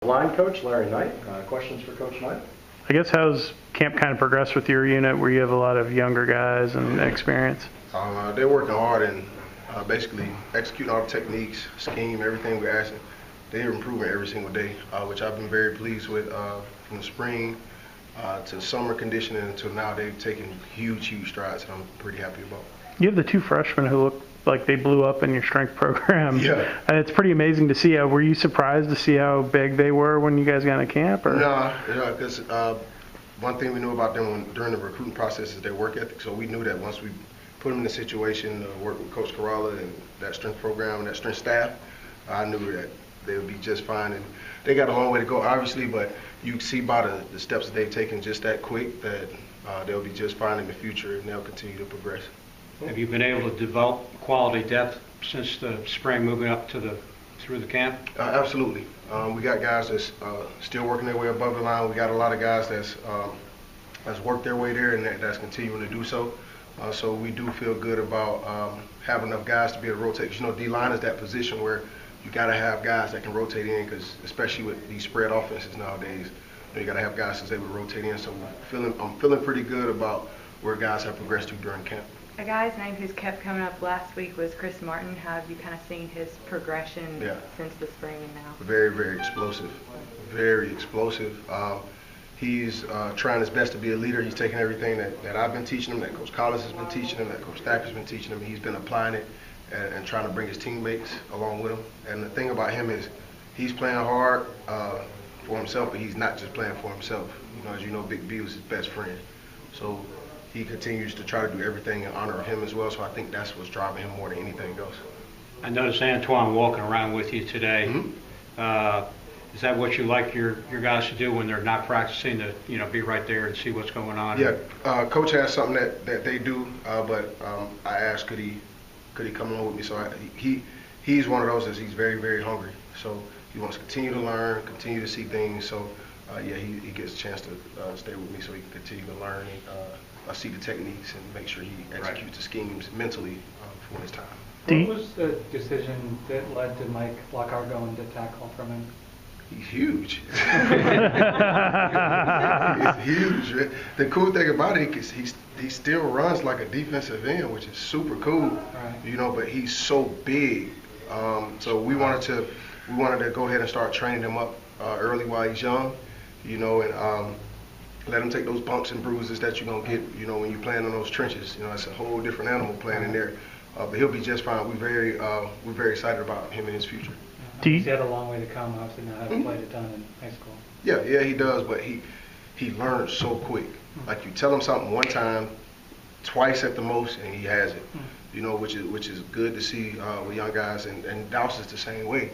Line coach Larry Knight. Questions for Coach Knight? I guess how's camp kind of progressed with your unit where you have a lot of younger guys and experience? They're working hard and basically executing all the techniques, scheme, everything we're asking. They're improving every single day, which I've been very pleased with. From the spring to summer conditioning until now, they've taken huge strides, and I'm pretty happy about. You have the two freshmen who look like they blew up in your strength program. Yeah. And it's pretty amazing to see. Were you surprised to see how big they were when you guys got into camp? Or? No, because one thing we knew about them during the recruiting process is their work ethic. So we knew that once we put them in a situation to work with Coach Caralla and that strength program and that strength staff, I knew that they would be just fine. And they got a long way to go, obviously, but you see by the steps that they've taken just that quick that they'll be just fine in the future and they'll continue to progress. Have you been able to develop quality depth since the spring, moving up to through the camp? Absolutely. We got guys that's still working their way above the line. We got a lot of guys that's worked their way there and that's continuing to do so. So we do feel good about having enough guys to be able to rotate. You know, D-line is that position where you got to have guys that can rotate in, because especially with these spread offenses nowadays, you got to have guys that's able to rotate in. So I'm feeling pretty good about where guys have progressed to during camp. A guy's name who's kept coming up last week was Chris Martin. How have you kind of seen his progression since the spring and now? Very, very explosive. Very explosive. He's trying his best to be a leader. He's taking everything that I've been teaching him, that Coach Collins has been teaching him, that Coach Thacker's been teaching him. He's been applying it and trying to bring his teammates along with him. And the thing about him is he's playing hard for himself, but he's not just playing for himself. You know, as you know, Big B was his best friend. So he continues to try to do everything in honor of him as well. So I think that's what's driving him more than anything else. I noticed Antoine walking around with you today. Mm-hmm. Is that what you like your guys to do when they're not practicing, to be right there and see what's going on? Yeah, Coach has something that they do, but I asked could he come along with me. So he's one of those that he's very, very hungry. So he wants to continue to learn, continue to see things. So he gets a chance to stay with me so he can continue to learn and see the techniques and make sure he executes the schemes mentally for his time. What was the decision that led to Mike Lockhart going to tackle from him? He's huge. He's huge. The cool thing about it is he still runs like a defensive end, which is super cool. Right. But he's so big. So we wanted to go ahead and start training him up early while he's young, and let him take those bumps and bruises that you're gonna get, when you're playing in those trenches. It's a whole different animal playing in there. But he'll be just fine. We're very excited about him and his future. He's had a long way to come, obviously, now having played a ton in high school. Yeah, he does, but he learns so quick. Like, you tell him something one time, twice at the most, and he has it. Which is good to see with young guys, and Dowse is the same way.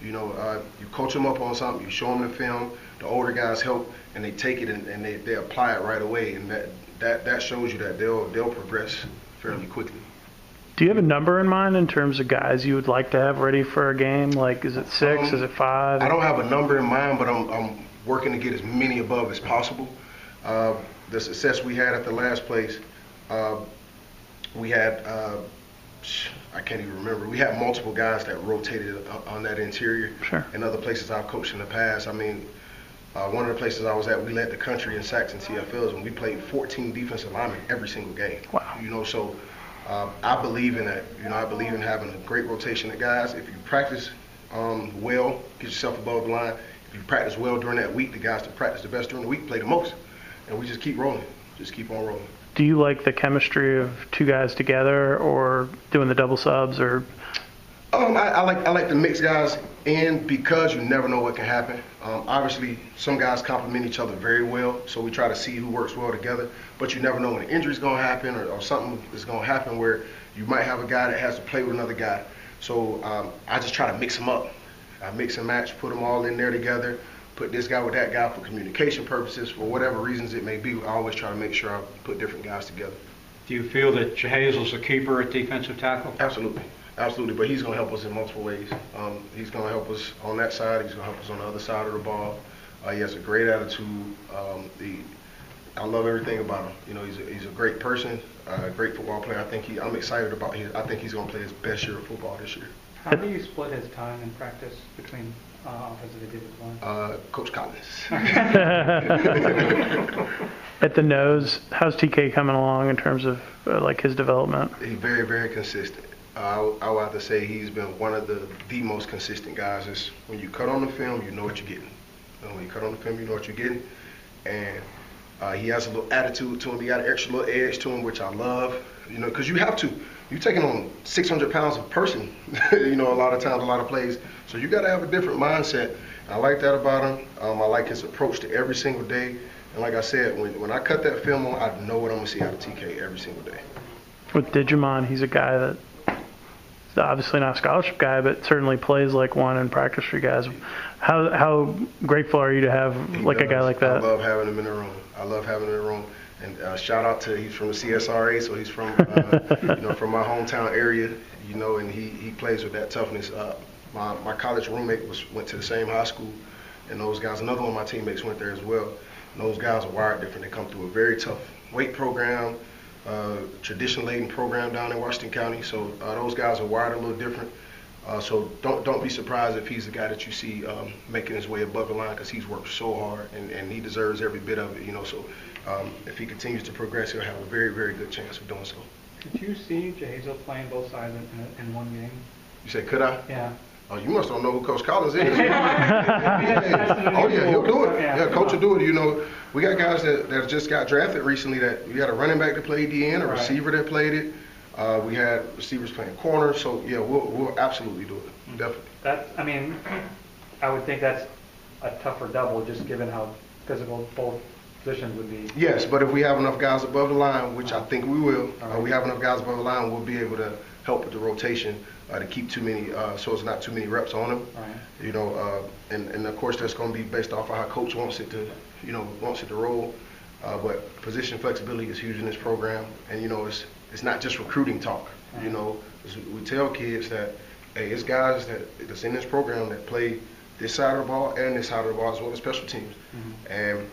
You coach them up on something, you show them the film, the older guys help, and they take it and they apply it right away, and that shows you that they'll progress fairly quickly. Do you have a number in mind in terms of guys you would like to have ready for a game? Like, is it 6? Is it 5? I don't have a number in mind, but I'm working to get as many above as possible. The success we had at the last place, we had, I can't even remember. We had multiple guys that rotated on that interior. Sure. In other places I've coached in the past. I mean, one of the places I was at, we led the country in sacks and TFLs, and we played 14 defensive linemen every single game. Wow. So I believe in that. I believe in having a great rotation of guys. If you practice well, get yourself above the line. If you practice well during that week, the guys that practice the best during the week play the most. And we just keep rolling. Just keep on rolling. Do you like the chemistry of two guys together, or doing the double subs, or? I like to mix guys in, because you never know what can happen. Obviously, some guys complement each other very well, so we try to see who works well together. But you never know when an injury's going to happen or something is going to happen where you might have a guy that has to play with another guy. So I just try to mix them up. I mix and match, put them all in there together, put this guy with that guy for communication purposes, for whatever reasons it may be. I always try to make sure I put different guys together. Do you feel that Jahazel's a keeper at defensive tackle? Absolutely. Absolutely, but he's going to help us in multiple ways. He's going to help us on that side. He's going to help us on the other side of the ball. He has a great attitude. I love everything about him. He's a great person, a great football player. I'm excited about his. I think he's going to play his best year of football this year. How do you split his time in practice between offensive they did with one? Coach Collins. At the nose, how's TK coming along in terms of like his development? He's very, very consistent. I would have to say he's been one of the most consistent guys. Is when you cut on the film, you know what you're getting. When you cut on the film, you know what you're getting. And he has a little attitude to him. He got an extra little edge to him, which I love. You know, because you have to. You're taking on 600 pounds of person. You know, a lot of times, a lot of plays. So you got to have a different mindset. And I like that about him. I like his approach to every single day. And like I said, when I cut that film on, I know what I'm gonna see out of TK every single day. With Digimon, he's a guy that he's obviously not a scholarship guy, but certainly plays like one in practice for you guys. How grateful are you to have a guy like that? I love having him in the room. I love having him in the room. And shout out to, he's from the CSRA, so he's from you know, from my hometown area, you know, and he plays with that toughness. My college roommate went to the same high school, and those guys, another one of my teammates went there as well. And those guys are wired different. They come through a very tough weight program, tradition-laden program down in Washington County. So those guys are wired a little different. So don't be surprised if he's the guy that you see making his way above the line, because he's worked so hard and he deserves every bit of it. You know, so if he continues to progress, he'll have a very, very good chance of doing so. Could you see Jahazel playing both sides in one game? You say, could I? Yeah. Oh, you must don't know who Coach Collins is. Yeah. Oh, yeah, he'll do it. Yeah, Coach will do it. You know, we got guys that just got drafted recently. That we had a running back that played DN, a receiver that played it. We had receivers playing corner. So yeah, we'll absolutely do it. Definitely. I would think that's a tougher double, just given how physical both positions would be. Yes, but if we have enough guys above the line, which I think we will, we have enough guys above the line, we'll be able to help with the rotation. To keep too many, so it's not too many reps on him. Right. You know, and of course that's going to be based off of how coach wants it to, you know, wants it to roll. But position flexibility is huge in this program, and you know, it's not just recruiting talk. Right. You know, we tell kids that, hey, it's guys that's in this program that play this side of the ball and this side of the ball as well as special teams. Mm-hmm. And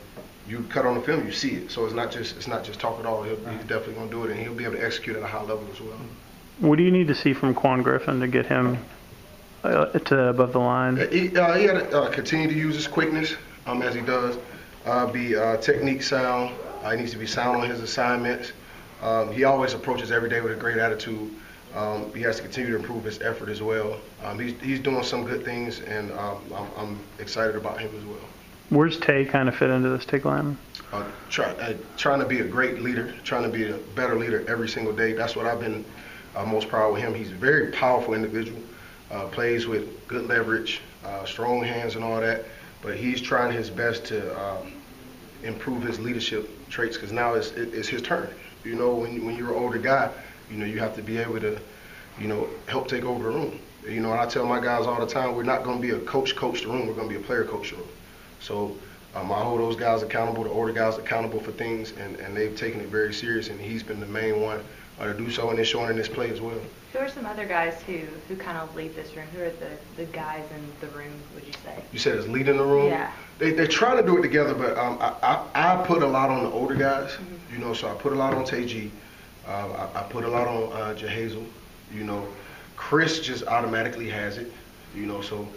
you cut on the film, you see it. So it's not just talk at all. He's definitely going to do it, and he'll be able to execute at a high level as well. Mm-hmm. What do you need to see from Quan Griffin to get him to above the line? He had to continue to use his quickness as he does, be technique sound. He needs to be sound on his assignments. He always approaches every day with a great attitude. He has to continue to improve his effort as well. He's doing some good things, and I'm excited about him as well. Where's Tay kind of fit into this Take lineman? Trying to be a great leader, trying to be a better leader every single day. That's what I've been most proud with him. He's a very powerful individual, plays with good leverage, strong hands and all that, but he's trying his best to improve his leadership traits, because now it's his turn. You know, when you're an older guy, you know, you have to be able to, you know, help take over the room. You know, and I tell my guys all the time, we're not going to be a coach the room, we're going to be a player coach the room. So I hold those guys accountable, the older guys accountable for things, and they've taken it very serious, and he's been the main one to do so, and it's showing in this play as well. Who are some other guys who kind of lead this room? Who are the guys in the room, would you say? You said it's leading the room? Yeah. They're trying to do it together, but I put a lot on the older guys, mm-hmm. You know, so I put a lot on Tay G. I put a lot on Jahazel. You know, Chris just automatically has it, you know, so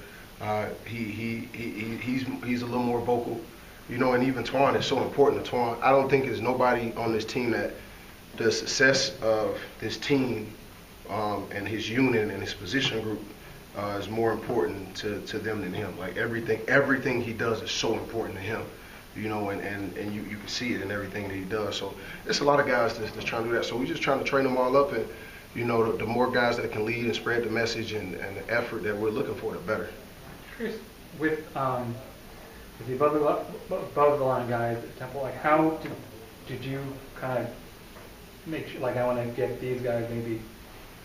he's a little more vocal, you know, and even Twan is so important to Twan. I don't think there's nobody on this team that the success of this team and his unit and his position group is more important to them than him. Like everything he does is so important to him, you know, and you can see it in everything that he does. So it's a lot of guys that's trying to do that. So we're just trying to train them all up, and you know, the more guys that can lead and spread the message and the effort that we're looking for, the better. Curious, with the above the line guys at Temple, like how did you kind of make sure, like I want to get these guys maybe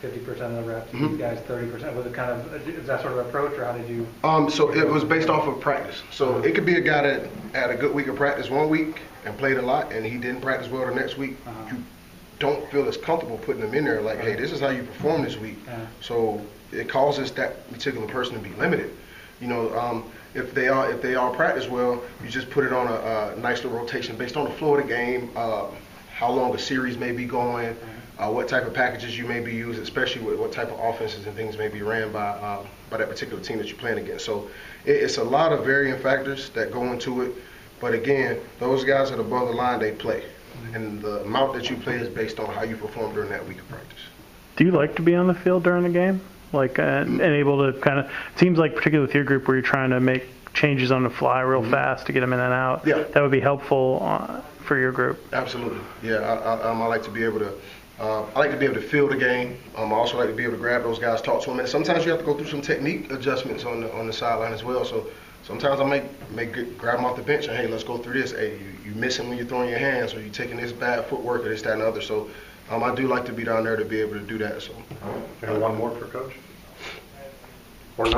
50% of the reps, mm-hmm. These guys 30%? Was it kind of, is that sort of approach, or how did you? So it was based off of practice. So it could be a guy that had a good week of practice one week and played a lot, and he didn't practice well the next week. You don't feel as comfortable putting them in there, like, hey, this is how you perform this week. So it causes that particular person to be limited. You know, if they all practice well, you just put it on a nice little rotation based on the flow of the game, how long a series may be going, what type of packages you may be used, especially with what type of offenses and things may be ran by that particular team that you're playing against. So it's a lot of varying factors that go into it. But again, those guys that are above the line, they play. And the amount that you play is based on how you perform during that week of practice. Do you like to be on the field during the game? Like, and able to kind of, it seems like particularly with your group where you're trying to make changes on the fly real fast to get them in and out. Yeah. That would be helpful for your group. Absolutely. Yeah, I like to be able to feel the game. I also like to be able to grab those guys, talk to them, and sometimes you have to go through some technique adjustments on the sideline as well. So sometimes I may grab them off the bench and, hey, let's go through this. Hey, you missing when you're throwing your hands, or you taking this bad footwork, or this, that, and the other. So I do like to be down there to be able to do that. So. And one more for Coach.